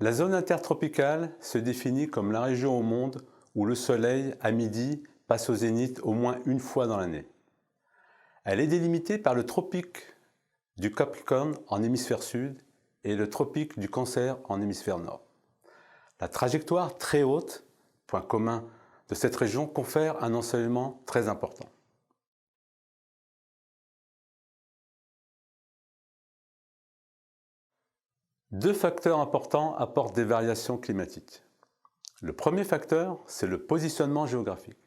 La zone intertropicale se définit comme la région au monde où le soleil, à midi, passe au zénith au moins une fois dans l'année. Elle est délimitée par le tropique du Capricorne en hémisphère sud et le tropique du Cancer en hémisphère nord. La trajectoire très haute, point commun de cette région, confère un ensoleillement très important. Deux facteurs importants apportent des variations climatiques. Le premier facteur, c'est le positionnement géographique.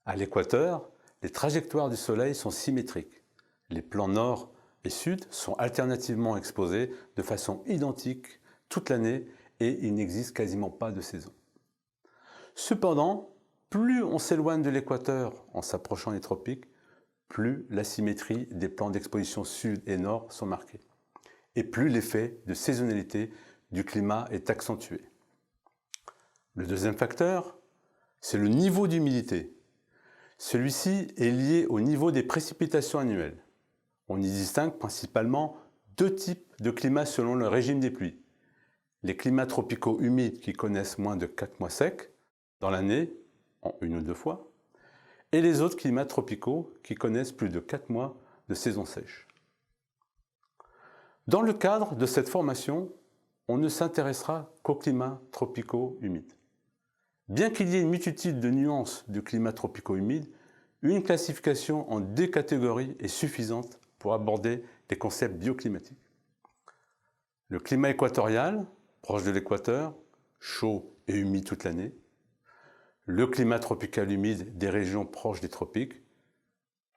À l'équateur, les trajectoires du Soleil sont symétriques. Les plans nord et sud sont alternativement exposés de façon identique toute l'année et il n'existe quasiment pas de saison. Cependant, plus on s'éloigne de l'équateur en s'approchant des tropiques, plus la symétrie des plans d'exposition sud et nord sont marqués, et plus l'effet de saisonnalité du climat est accentué. Le deuxième facteur, c'est le niveau d'humidité. Celui-ci est lié au niveau des précipitations annuelles. On y distingue principalement deux types de climats selon le régime des pluies. Les climats tropicaux humides qui connaissent moins de 4 mois secs dans l'année, en une ou deux fois, et les autres climats tropicaux qui connaissent plus de 4 mois de saison sèche. Dans le cadre de cette formation, on ne s'intéressera qu'aux climats tropicaux humides. Bien qu'il y ait une multitude de nuances de climats tropicaux humides, une classification en deux catégories est suffisante pour aborder les concepts bioclimatiques. Le climat équatorial, proche de l'équateur, chaud et humide toute l'année. Le climat tropical humide des régions proches des tropiques.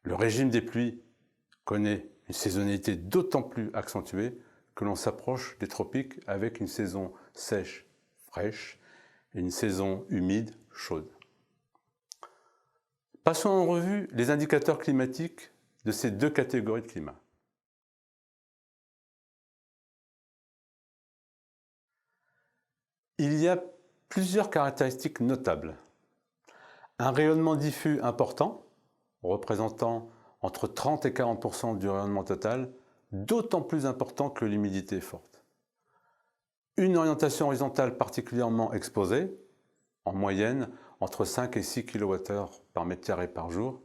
Le régime des pluies connaît une saisonnalité d'autant plus accentuée que l'on s'approche des tropiques avec une saison sèche, fraîche, et une saison humide, chaude. Passons en revue les indicateurs climatiques de ces deux catégories de climat. Il y a plusieurs caractéristiques notables. Un rayonnement diffus important, représentant entre 30 et 40% du rayonnement total, d'autant plus important que l'humidité est forte. Une orientation horizontale particulièrement exposée, en moyenne entre 5 et 6 kWh par mètre carré par jour,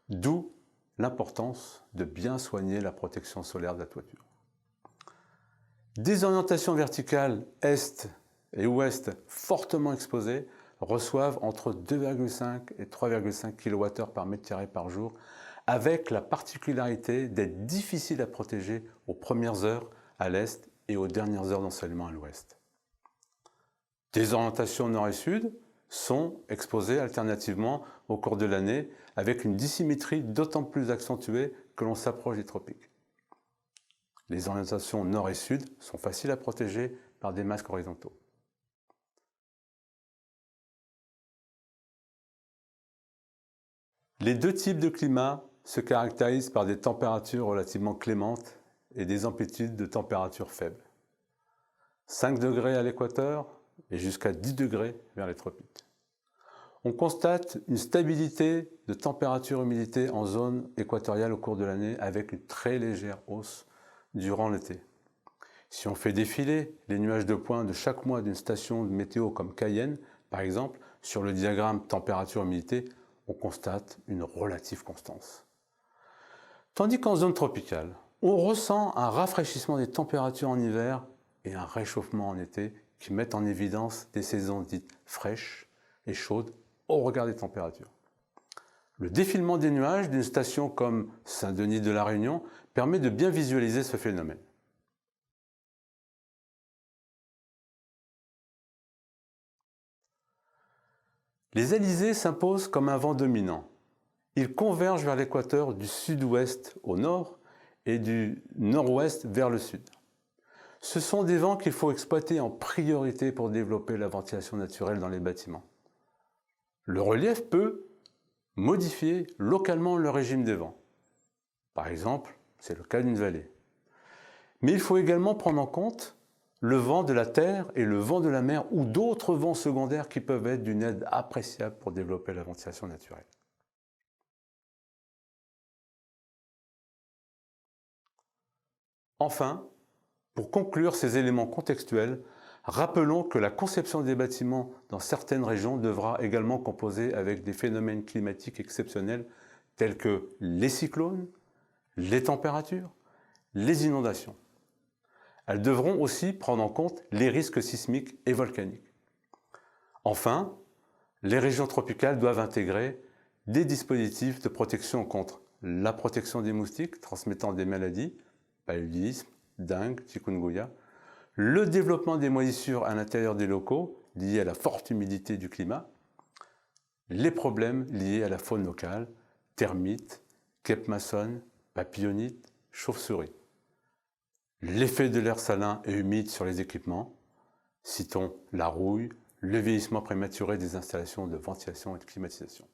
d'où l'importance de bien soigner la protection solaire de la toiture. Des orientations verticales est et ouest fortement exposées reçoivent entre 2,5 et 3,5 kWh par mètre carré par jour, avec la particularité d'être difficiles à protéger aux premières heures à l'est et aux dernières heures d'ensoleillement à l'ouest. Des orientations nord et sud sont exposées alternativement au cours de l'année avec une dissymétrie d'autant plus accentuée que l'on s'approche des tropiques. Les orientations nord et sud sont faciles à protéger par des masques horizontaux. Les deux types de climat se caractérisent par des températures relativement clémentes et des amplitudes de température faibles. 5 degrés à l'équateur et jusqu'à 10 degrés vers les tropiques. On constate une stabilité de température-humidité en zone équatoriale au cours de l'année avec une très légère hausse durant l'été. Si on fait défiler les nuages de points de chaque mois d'une station de météo comme Cayenne, par exemple, sur le diagramme température-humidité, on constate une relative constance. Tandis qu'en zone tropicale, on ressent un rafraîchissement des températures en hiver et un réchauffement en été qui mettent en évidence des saisons dites fraîches et chaudes au regard des températures. Le défilement des nuages d'une station comme Saint-Denis de la Réunion permet de bien visualiser ce phénomène. Les alizés s'imposent comme un vent dominant. Ils convergent vers l'équateur du sud-ouest au nord et du nord-ouest vers le sud. Ce sont des vents qu'il faut exploiter en priorité pour développer la ventilation naturelle dans les bâtiments. Le relief peut modifier localement le régime des vents. Par exemple, c'est le cas d'une vallée. Mais il faut également prendre en compte le vent de la terre et le vent de la mer ou d'autres vents secondaires qui peuvent être d'une aide appréciable pour développer la ventilation naturelle. Enfin, pour conclure ces éléments contextuels, Rappelons que la conception des bâtiments dans certaines régions devra également composer avec des phénomènes climatiques exceptionnels tels que les cyclones, les températures, les inondations. Elles devront aussi prendre en compte les risques sismiques et volcaniques. Enfin, les régions tropicales doivent intégrer des dispositifs de protection contre la protection des moustiques transmettant des maladies, paludisme, dengue, chikungunya, le développement des moisissures à l'intérieur des locaux liés à la forte humidité du climat, les problèmes liés à la faune locale, termites, guêpes maçonnes, papillonites, chauves-souris. L'effet de l'air salin et humide sur les équipements, citons la rouille, le vieillissement prématuré des installations de ventilation et de climatisation.